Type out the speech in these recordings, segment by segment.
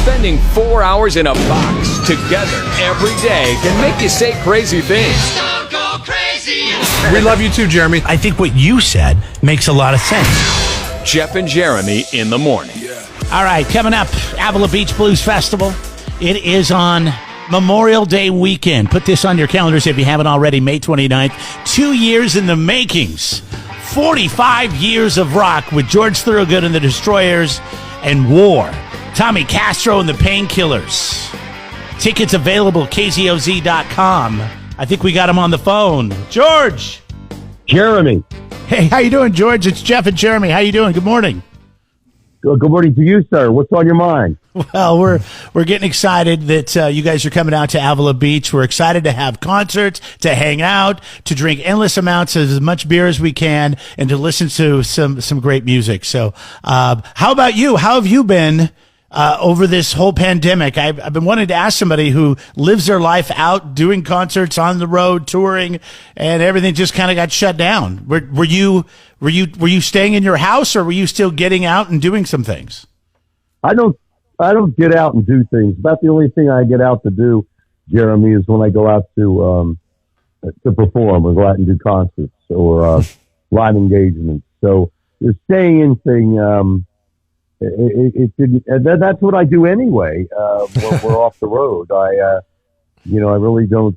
Spending 4 hours in a box together every day can make you say crazy things. Don't go crazy. We love you too, Jeremy. I think what you said makes a lot of sense. Jeff and Jeremy in the morning. All right, coming up, Avila Beach Blues Festival. It is on Memorial Day weekend. Put this on your calendars if you haven't already, May 29th. 2 years in the makings. 45 years of rock with George Thorogood and the Destroyers and War. Tommy Castro and the Painkillers. Tickets available, kzoz.com. I think we got him on the phone. George! Jeremy. Hey, how you doing, George? It's Jeff and Jeremy. How you doing? Good morning. Good morning to you, sir. What's on your mind? Well, we're getting excited that you guys are coming out to Avila Beach. We're excited to have concerts, to hang out, to drink endless amounts of as much beer as we can, and to listen to some great music. So, how about you? How have you been over this whole pandemic? I've been wanting to ask somebody who lives their life out doing concerts, on the road, touring, and everything just kind of got shut down. Were you staying in your house, or were you still getting out and doing some things? I don't get out and do things. About the only thing I get out to do, Jeremy, is when I go out to perform or go out and do concerts or live engagements. So the staying in thing, it didn't. That's what I do anyway. When we're off the road, I really don't.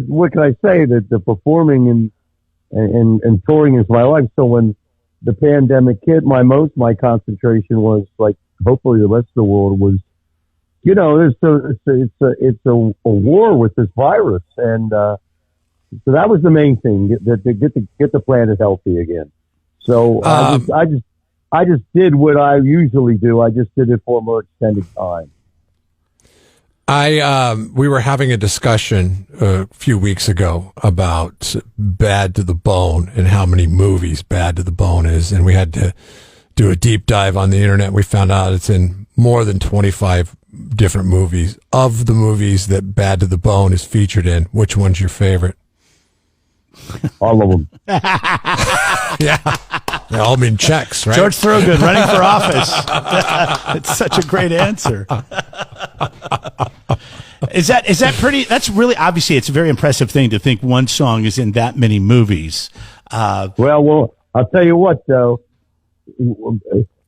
What can I say? That the performing and touring is my life. So when the pandemic hit, my concentration was, like hopefully the rest of the world was, it's a war with this virus, and so that was the main thing, get the planet healthy again. So I just did what I usually do. I just did it for a more extended time. We were having a discussion a few weeks ago about Bad to the Bone and how many movies Bad to the Bone is, and we had to do a deep dive on the internet. We found out it's in more than 25 different movies. Of the movies that Bad to the Bone is featured in, which one's your favorite? All of them. Yeah. They all mean checks, right? George Thorogood running for office. It's such a great answer. Is that pretty? That's really, obviously, it's a very impressive thing to think one song is in that many movies. Well, I'll tell you what, though.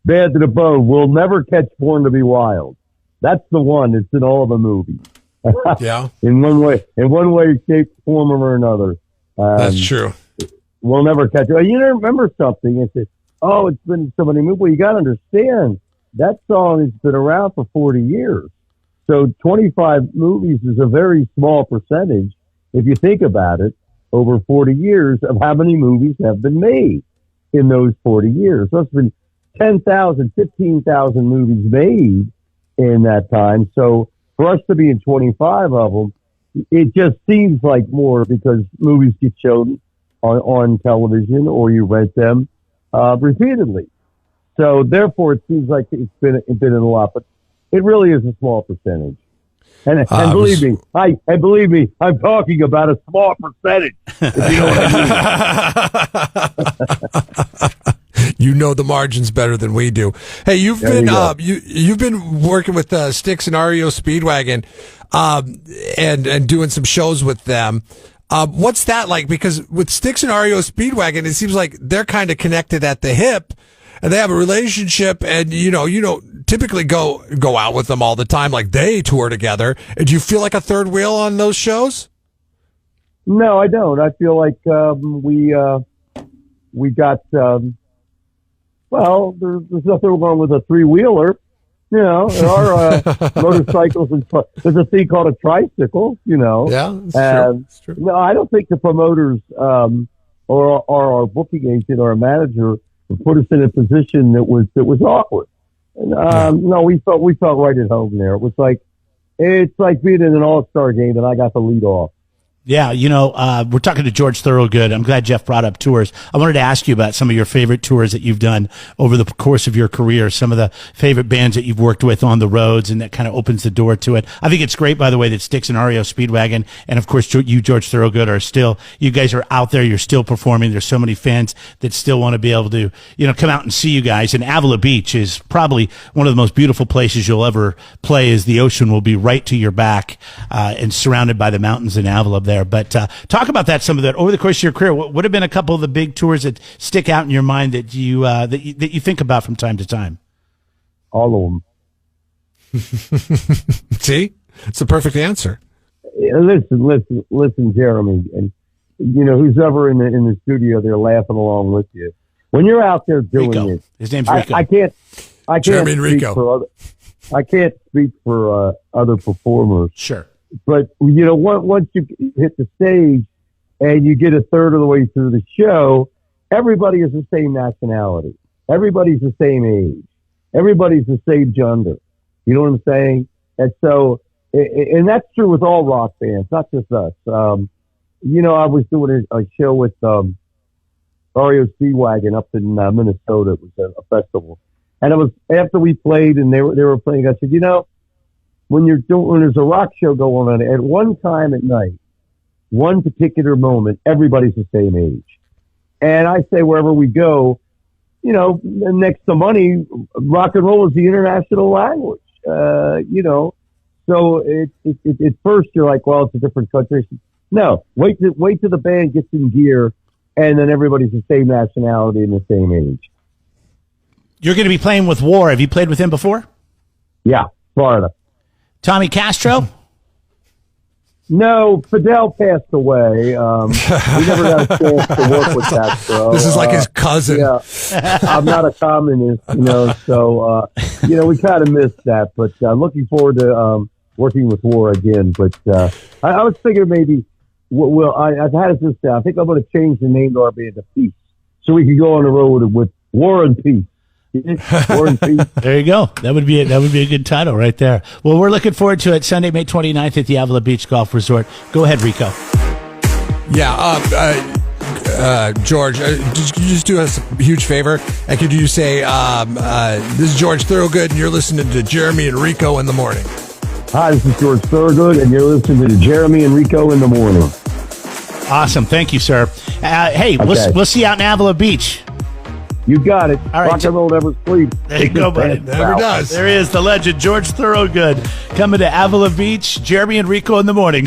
Bad to the Bone will never catch Born to Be Wild. That's the one that's in all the movies. Yeah. in one way, shape, form, or another. That's true. We'll never catch it. You remember something and say, "Oh, it's been so many movies." Well, you got to understand that song has been around for 40 years. So 25 movies is a very small percentage, if you think about it, over 40 years of how many movies have been made in those 40 years. So it's been 10,000, 15,000 movies made in that time. So for us to be in 25 of them, it just seems like more because movies get shown on television or you rent them repeatedly. So therefore, it seems like it's been in a lot, but it really is a small percentage. And believe me, I'm talking about a small percentage. If you know what I mean. You know the margins better than we do. Hey, you've been working with Styx and REO Speedwagon, and doing some shows with them. What's that like? Because with Styx and REO Speedwagon, it seems like they're kind of connected at the hip, and they have a relationship. And you don't typically go out with them all the time, like they tour together. Do you feel like a third wheel on those shows? No, I don't. I feel like we got. Well, there's nothing wrong with a three-wheeler. There are motorcycles, and there's a thing called a tricycle. Yeah, that's true. No, I don't think the promoters or our booking agent or a manager put us in a position that was awkward. And, no, we felt right at home there. It's like being in an all-star game, and I got the lead off. Yeah, we're talking to George Thorogood. I'm glad Jeff brought up tours. I wanted to ask you about some of your favorite tours that you've done over the course of your career, some of the favorite bands that you've worked with on the roads, and that kind of opens the door to it. I think it's great, by the way, that Styx and REO Speedwagon, and of course you, George Thorogood, you guys are out there, you're still performing. There's so many fans that still want to be able to, come out and see you guys. And Avila Beach is probably one of the most beautiful places you'll ever play, as the ocean will be right to your back, and surrounded by the mountains in Avila there. But talk about some of that over the course of your career. What would have been a couple of the big tours that stick out in your mind that you think about from time to time? All of them. See, it's the perfect answer. Listen, Jeremy, and who's ever in the studio, they're laughing along with you. When you're out there doing Rico. it, his name's Rico. I can't. Jeremy and Rico. I can't speak for other performers. Sure. But, once you hit the stage and you get a third of the way through the show, everybody is the same nationality. Everybody's the same age. Everybody's the same gender. You know what I'm saying? And so, and that's true with all rock bands, not just us. I was doing a show with REO Speedwagon up in Minnesota. It was a festival. And it was after we played and they were playing, I said, when there's a rock show going on, at one time at night, one particular moment, everybody's the same age. And I say wherever we go, next to money, rock and roll is the international language. So at first you're like, well, it's a different country. No, wait till the band gets in gear, and then everybody's the same nationality and the same age. You're going to be playing with War. Have you played with him before? Yeah, Florida. Tommy Castro? No, Fidel passed away. We never got a chance to work with Castro. This is like his cousin. Yeah, I'm not a communist, so, we kind of missed that. But looking forward to working with War again. But I was thinking maybe, I've had this down. I think I'm going to change the name to our band to Peace, so we can go on the road with War and Peace. There you go. That would be a good title right there. Well, we're looking forward to it. Sunday, May 29th at the Avila Beach Golf Resort. Go ahead, Rico. Yeah, George, could you just do us a huge favor? And could you say, this is George Thorogood, and you're listening to Jeremy and Rico in the morning. Hi, this is George Thorogood, and you're listening to Jeremy and Rico in the morning. Awesome. Thank you, sir. Hey, okay. We'll see you out in Avila Beach. You got it. All right, rock and roll never sleeps. There you go, buddy. Never does. There is the legend, George Thorogood, coming to Avila Beach. Jeremy and Rico in the morning.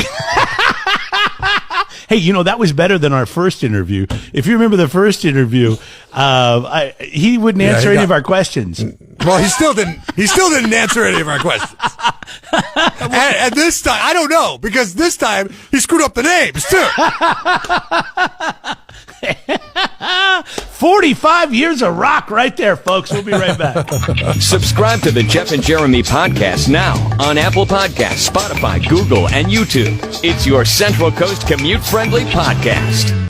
Hey, that was better than our first interview. If you remember the first interview, he wouldn't answer any of our questions. Well, he still didn't answer any of our questions. and this time, I don't know, because this time he screwed up the names too. 45 years of rock right there, folks. We'll be right back. Subscribe to the Jeff and Jeremy podcast now on Apple Podcasts, Spotify, Google, and YouTube. It's your Central Coast commute-friendly podcast.